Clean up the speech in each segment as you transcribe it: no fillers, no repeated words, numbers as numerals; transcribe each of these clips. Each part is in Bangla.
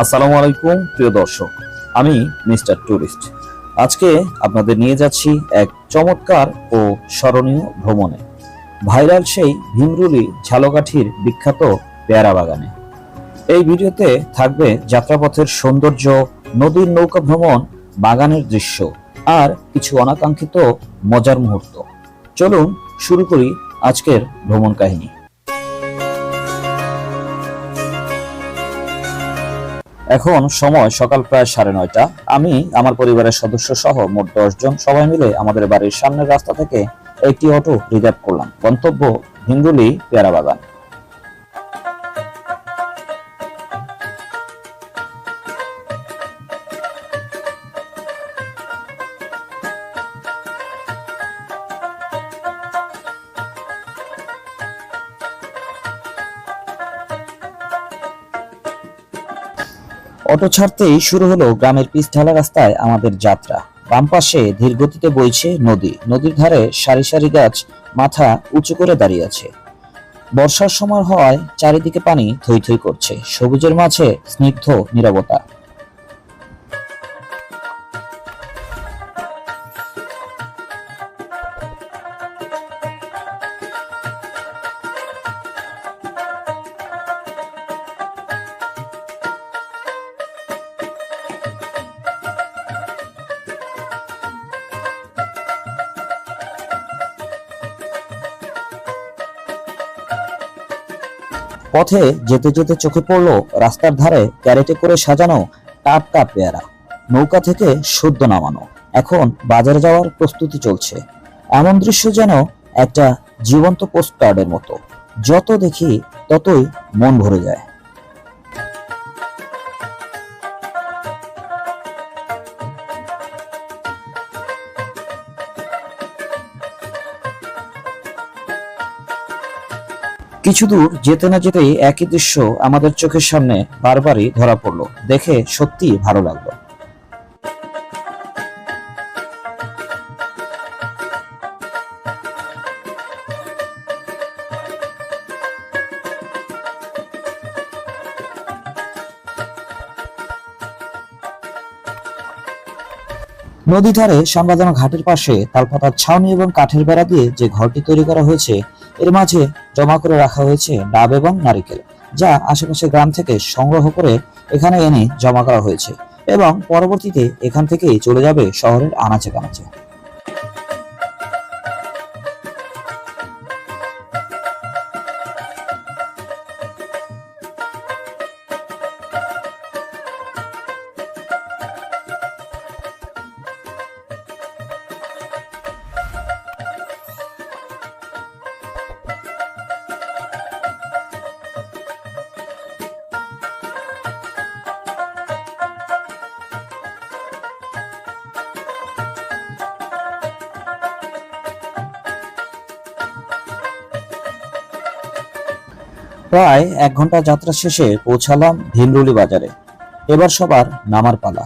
আসসালামু আলাইকুম প্রিয় দর্শক, আমি মিস্টার টুরিস্ট। আজকে আপনাদের নিয়ে যাচ্ছি এক চমৎকার ও স্মরণীয় ভ্রমণে, ভাইরাল সেই ভীমরুলি ঝালকাঠির বিখ্যাত পেয়ারা বাগানে। এই ভিডিওতে থাকবে যাত্রাপথের সৌন্দর্য, নদীর নৌকা ভ্রমণ, বাগানের দৃশ্য আর কিছু অনাকাঙ্ক্ষিত মজার মুহূর্ত। চলুন শুরু করি আজকের ভ্রমণ কাহিনী। এখন সময় সকাল প্রায় 9:30। আমি আমার পরিবারের সদস্য সহ মোট 10 জন সবাই মিলে আমাদের বাড়ির সামনের রাস্তা থেকে একটি অটো রিজার্ভ করলাম। গন্তব্য ভীমরুলি পেয়ারা বাগান। অটো ছাড়তেই শুরু হলো গ্রামের পিচঢালা রাস্তায় আমাদের যাত্রা। বাম পাশে ধীর গতিতে বইছে নদী, নদীর ধারে সারি সারি গাছ মাথা উঁচু করে দাঁড়িয়ে আছে। বর্ষার সময় হওয়ায় চারিদিকে পানি থই থই করছে, সবুজের মাঝে স্নিগ্ধ নীরবতা। পথে যেতে যেতে চোখে পড়লো রাস্তার ধারে ক্যারেটে করে সাজানো টাটকা পেয়ারা, নৌকা থেকে সদ্য নামানো। এখন বাজারে যাওয়ার প্রস্তুতি চলছে। এমন দৃশ্য যেন একটা জীবন্ত পোস্টকার্ডের মতো, যত দেখি ততই মন ভরে যায়। কিছু দূর যেতে না যেতেই একই দৃশ্য আমাদের চোখের সামনে বারবারই ধরা পড়লো, দেখে সত্যি ভালো লাগলো। নদী ধারে সামলাদানো ঘাটের পাশে তালপাতার ছাউনি এবং কাঠের বেড়া দিয়ে যে ঘরটি তৈরি করা হয়েছে, এর মাঝে জমা করে রাখা হয়েছে ডাব এবং নারিকেল, যা আশেপাশের গ্রাম থেকে সংগ্রহ করে এখানে এনে জমা করা হয়েছে এবং পরবর্তীতে এখান থেকেই চলে যাবে শহরের আনাচে কানাচে। প্রায় 1 ঘন্টা যাত্রা শেষে পৌঁছালাম ভীমরুলি বাজারে। এবার সবার নামার পালা।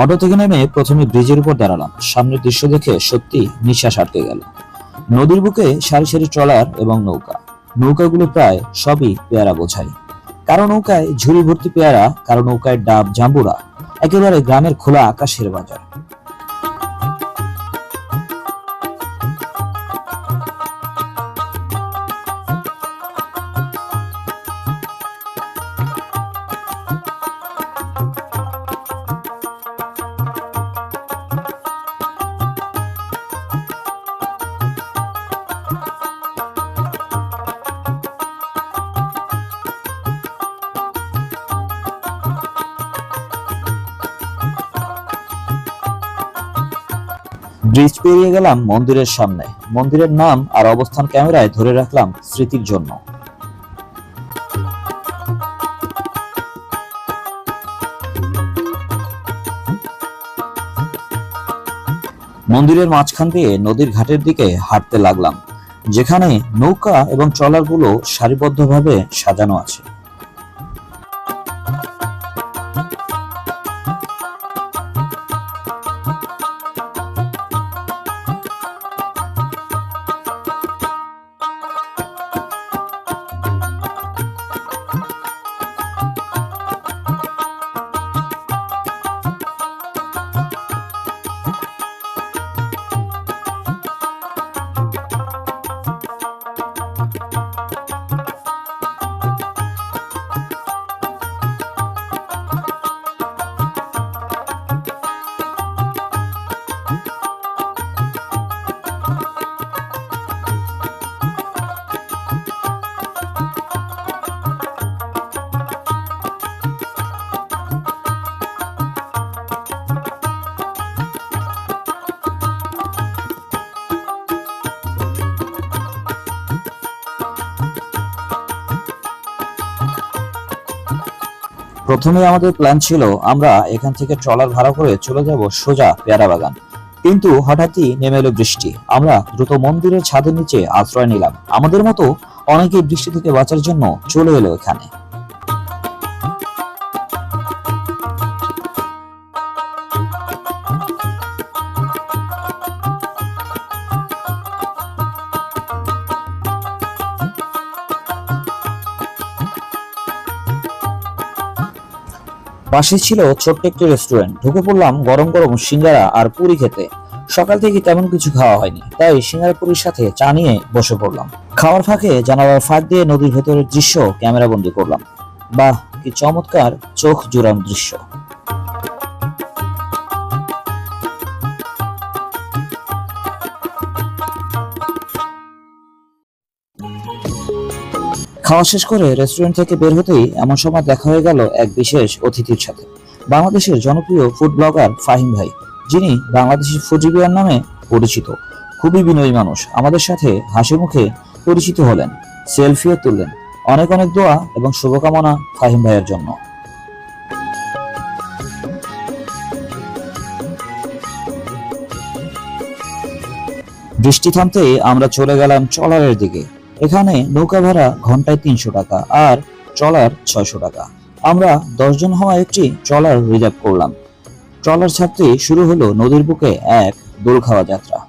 অটো থেকে নেমে প্রথমে ব্রিজের উপর দাঁড়ালাম। সামনের দৃশ্য দেখে সত্যি নিঃশ্বাস আটকে গেল। নদীর বুকে সারি সারি ট্রলার এবং নৌকা, নৌকাগুলো প্রায় সবই পেয়ারা বোঝাই। কারো নৌকায় ঝুড়ি ভর্তি পেয়ারা, কারো নৌকায় ডাব জাম্বুরা, একেবারে গ্রামের খোলা আকাশের বাজার। ব্রিজ পেরিয়ে গেলাম মন্দিরের সামনে। মন্দিরের নাম আর অবস্থান ক্যামেরায় ধরে রাখলাম স্মৃতির জন্য। মন্দিরের মাঝখান দিয়ে নদীর ঘাটের দিকে হাঁটতে লাগলাম, যেখানে নৌকা এবং ট্রলারগুলো সারিবদ্ধভাবে সাজানো আছে। প্রথমে আমাদের প্ল্যান ছিল আমরা এখান থেকে ট্রলার ভাড়া করে চলে যাব সোজা পেয়ারা বাগান, কিন্তু হঠাৎই নেমে এলো বৃষ্টি। আমরা দ্রুত মন্দিরের ছাদের নিচে আশ্রয় নিলাম। আমাদের মতো অনেকেই বৃষ্টি থেকে বাঁচার জন্য চলে এলো এখানে। পাশে ছিল ছোট্ট একটি রেস্টুরেন্ট। ঢুকে পড়লাম গরম গরম সিঙ্গারা আর পুরি খেতে। সকাল থেকে তেমন কিছু খাওয়া হয়নি, তাই সিঙ্গারা পুরির সাথে চা নিয়ে বসে পড়লাম। খাওয়ার ফাঁকে জানালার ফাঁক দিয়ে নদীর ভেতরের দৃশ্য ক্যামেরা বন্দি করলাম। বাহ, কি চমৎকার চোখ জুড়ানো দৃশ্য! খাওয়া শেষ করে রেস্টুরেন্ট থেকে বের হতেই এমন সময় দেখা হয়ে গেল এক বিশেষ অতিথির সাথে। বাংলাদেশের জনপ্রিয় ফুড ব্লগার ফাহিম ভাই, যিনি বাংলাদেশের ফুড রিভিউয়ার নামে পরিচিত। খুবই বিনয়ী মানুষ। আমাদের সাথে হাসি মুখে পরিচিত হলেন, সেলফিও তুললেন। অনেক অনেক দোয়া এবং শুভকামনা ফাহিম ভাইয়ের জন্য। বৃষ্টি থামতেই আমরা চলে গেলাম ট্রলারের দিকে। এখানে নৌকা ভাড়া ঘন্টায় 300 টাকা আর ট্রলার 600 টাকা। আমরা 10 জন হওয়া একটি ট্রলার রিজার্ভ করলাম। ট্রলার ছাড়তে শুরু হলো নদীর বুকে এক দোল খাওয়া যাত্রা।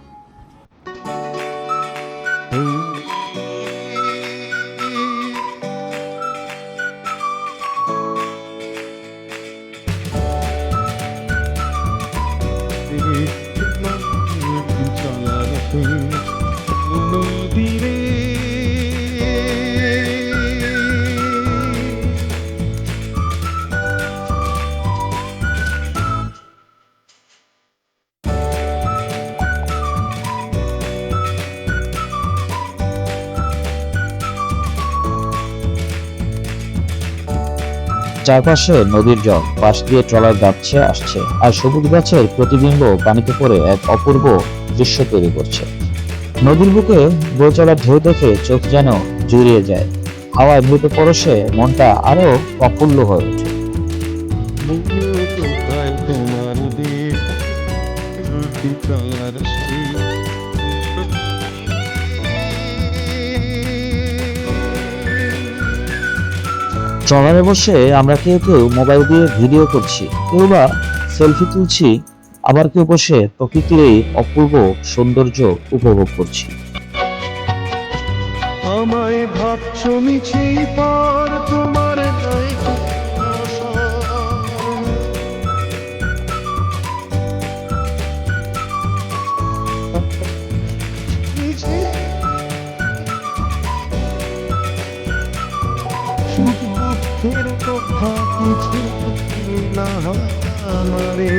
চারপাশে নদীর জল, পাশ দিয়ে ট্রলার যাচ্ছে আসছে, আর সবুজ গাছের প্রতিবিম্ব পানিতে পড়ে এক অপূর্ব দৃশ্য তৈরি করছে। নদীর বুকে বয়ে চলা ঢেউ দেখে চোখ যেন জুড়িয়ে যায়। হাওয়ায় মৃত পরশে মনটা আরো প্রফুল্ল হয়ে ওঠে। ট্রলারে বসে আমরা কেউ কেউ মোবাইল দিয়ে ভিডিও করছি, কেউ বা সেলফি তুলছি, আবার কেউ বসে প্রকৃতির এই অপূর্ব সৌন্দর্য উপভোগ করছি। আমায় ভাবছো মিছি পর তোমার নাই আশা। দুঃখের কথা কিছু না আমারে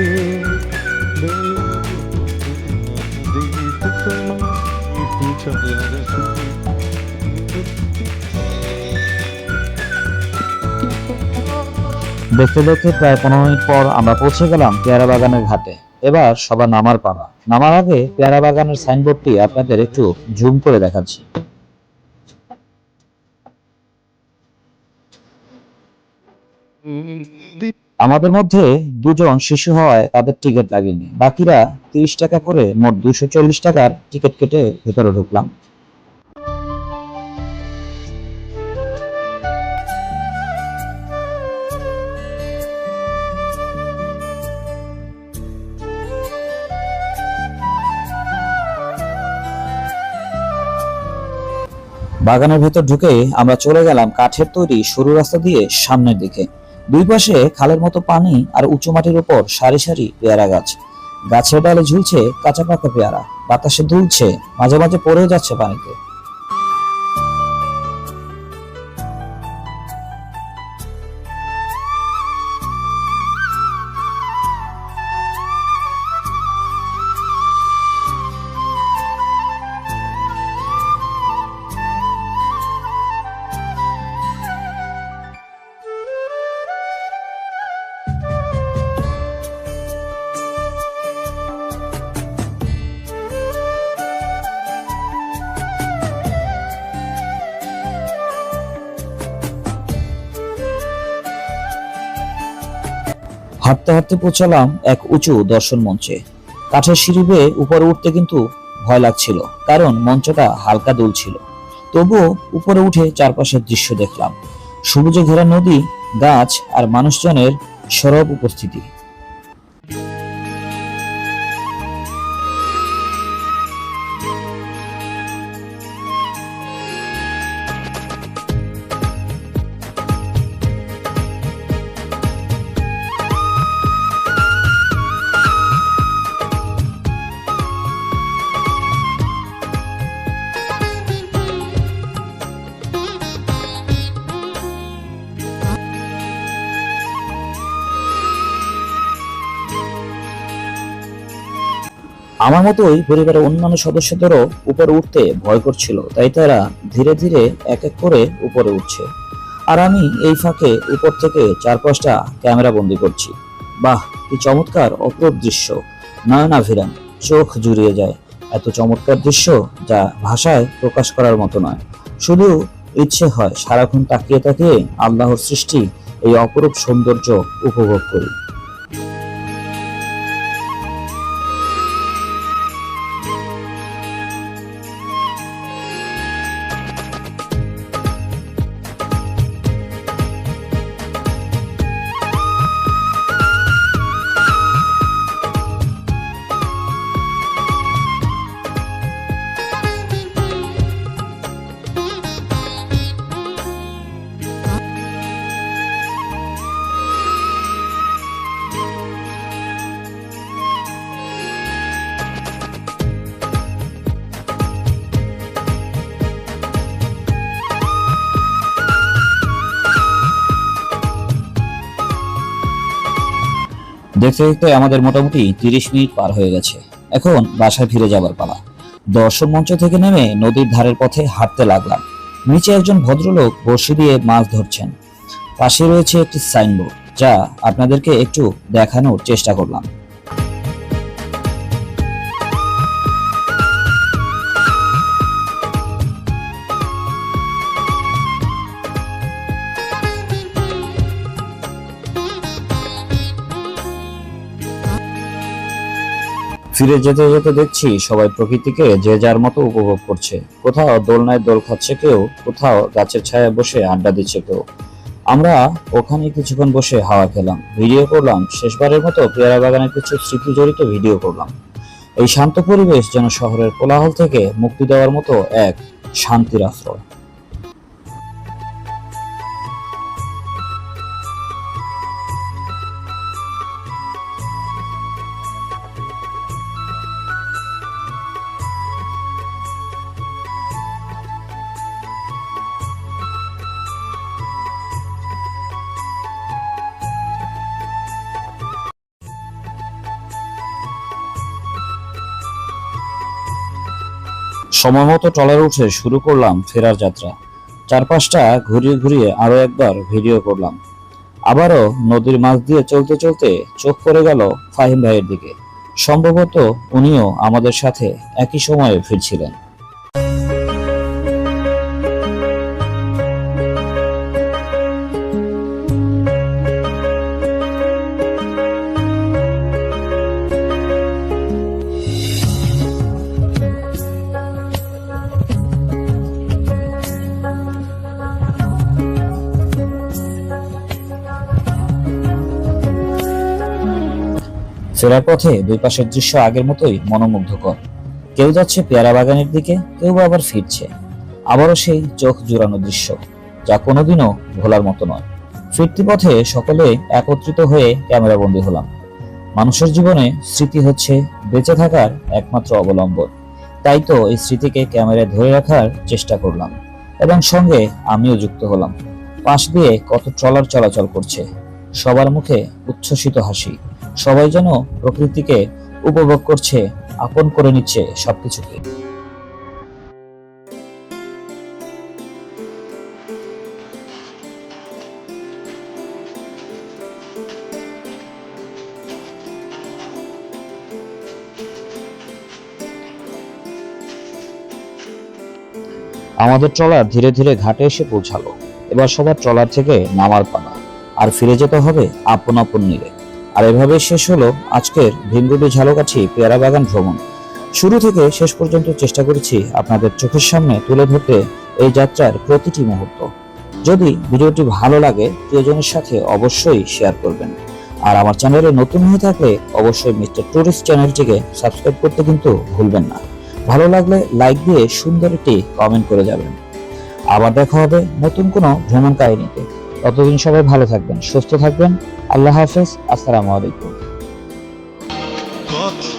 দেখতে দেখতে প্রায় 15 মিনিট পর আমরা পৌঁছে গেলাম পেয়ারা বাগানের ঘাটে। এবার সবার নামার পালা। নামার আগে পেয়ারা বাগানের সাইনবোর্ডটি আপনাদের একটু জুম করে দেখাচ্ছি। আমাদের মধ্যে 2 জন শিশু হওয়ায় তাদের টিকিট লাগেনি, বাকিরা 30 টাকা করে মোট 240 টাকার টিকিট কেটে ভেতরে ঢুকলাম। বাগানের ভেতর ঢুকে আমরা চলে গেলাম কাঠের তৈরি সরু রাস্তা দিয়ে সামনের দিকে। দুই পাশে খালের মতো পানি আর উঁচু মাটির উপর সারি সারি পেয়ারা গাছ। গাছের ডালে ঝুলছে কাঁচা পাকা পেয়ারা, বাতাসে দুলছে, মাঝে মাঝে পড়েও যাচ্ছে পানিতে। হাঁটতে হাঁটতে পৌঁছালাম এক উঁচু দর্শন মঞ্চে। কাঠের সিঁড়ি বেয়ে উপরে উঠতে কিন্তু ভয় লাগছিল, কারণ মঞ্চটা হালকা দুলছিল। তবুও উপরে উঠে চারপাশের দৃশ্য দেখলাম, সবুজে ঘেরা নদী, গাছ আর মানুষজনের সরব উপস্থিতি। আমার মতোই পরিবারের অন্যান্য সদস্যদেরও উপরে উঠতে ভয় করছিল, তাই তারা ধীরে ধীরে এক এক করে উপরে উঠছে। আর আমি এই ফাঁকে উপর থেকে 4-5টা ক্যামেরা বন্দি করছি। বাহ, কি চমৎকার অপরূপ দৃশ্য! নয়নাভিরাম, চোখ জুড়িয়ে যায়। এত চমৎকার দৃশ্য যা ভাষায় প্রকাশ করার মতো নয়। শুধু ইচ্ছে হয় সারাক্ষণ তাকিয়ে তাকিয়ে আল্লাহর সৃষ্টি এই অপরূপ সৌন্দর্য উপভোগ করি। দেখতে দেখতে আমাদের মোটামুটি 30 মিনিট পার হয়ে গেছে। এখন বাসায় ফিরে যাবার পালা। দর্শন মঞ্চ থেকে নেমে নদীর ধারের পথে হাঁটতে লাগলাম। নিচে একজন ভদ্রলোক বড়শি দিয়ে মাছ ধরছেন। পাশে রয়েছে একটি সাইনবোর্ড, যা আপনাদেরকে একটু দেখানোর চেষ্টা করলাম। ফিরে যেতে যেতে দেখছি সবাই প্রকৃতিকে যে যার মতো উপভোগ করছে। কোথাও দোলনায় দোল খাচ্ছে কেউ, কোথাও গাছের ছায়ায় বসে আড্ডা দিচ্ছে কেউ। আমরা ওখানে কিছুক্ষণ বসে হাওয়া খেলাম, ভিডিও করলাম। শেষবারের মতো পেয়ারা বাগানের কিছু স্মৃতি জড়িত ভিডিও করলাম। এই শান্ত পরিবেশ যেন শহরের কোলাহল থেকে মুক্তি দেওয়ার মতো এক শান্তির আশ্রয়। সময় মতো ট্রলারে উঠে শুরু করলাম ফেরার যাত্রা। চারপাশটা ঘুরিয়ে ঘুরিয়ে আরো একবার ভিডিও করলাম। আবারও নদীর মাছ দিয়ে চলতে চলতে চোখ পড়ে গেল ফাহিম ভাইয়ের দিকে। সম্ভবত উনিও আমাদের সাথে একই সময়ে ফিরছিলেন। ফেরার পথে দুই পাশের দৃশ্য আগের মতোই মনোমুগ্ধকর। কেউ যাচ্ছে পেয়ারা বাগানের দিকে, কেউ বা আবার ফিরছে। আবারও সেই চোখ জুড়ানো দৃশ্য, যা কোনোদিনও ভোলার মতো নয়। ফিরতি পথে সকলে একত্রিত হয়ে ক্যামেরাবন্দী হলাম। মানুষের জীবনে স্মৃতি হচ্ছে বেঁচে থাকার একমাত্র অবলম্বন। তাই তো এই স্মৃতিকে ক্যামেরায় ধরে রাখার চেষ্টা করলাম, এবং সঙ্গে আমিও যুক্ত হলাম। পাশ দিয়ে কত ট্রলার চলাচল করছে, সবার মুখে উচ্ছ্বসিত হাসি। সবাই যেন প্রকৃতিকে উপভোগ করছে, আপন করে নিচ্ছে সবকিছুকে। আমাদের ট্রলার ধীরে ধীরে ঘাটে এসে পৌঁছালো। এবার সবার ট্রলার থেকে নামার পালা, আর ফিরে যেতে হবে আপন আপন নীড়ে। আর এভাবে শেষ হলো আজকের ভীমরুলি ঝালকাঠি পেয়ারা বাগান ভ্রমণ। শুরু থেকে শেষ পর্যন্ত চেষ্টা করেছি আপনাদের চোখের সামনে তুলে ধরতে এই যাত্রার প্রতিটি মুহূর্ত। যদি ভিডিওটি ভালো লাগে, প্রিয়জনের সাথে অবশ্যই শেয়ার করবেন। আর আমার চ্যানেলে নতুন হয়ে থাকলে অবশ্যই মিস্টার টুরিস্ট চ্যানেলটিকে সাবস্ক্রাইব করতে কিন্তু ভুলবেন না। ভালো লাগলে লাইক দিয়ে সুন্দর একটি কমেন্ট করে যাবেন। আবার দেখা হবে নতুন কোনো ভ্রমণ কাহিনীতে। ততদিন সবাই ভালো থাকবেন, সুস্থ থাকবেন। আল্লাহ হাফেজ, আসসালামু আলাইকুম। কথা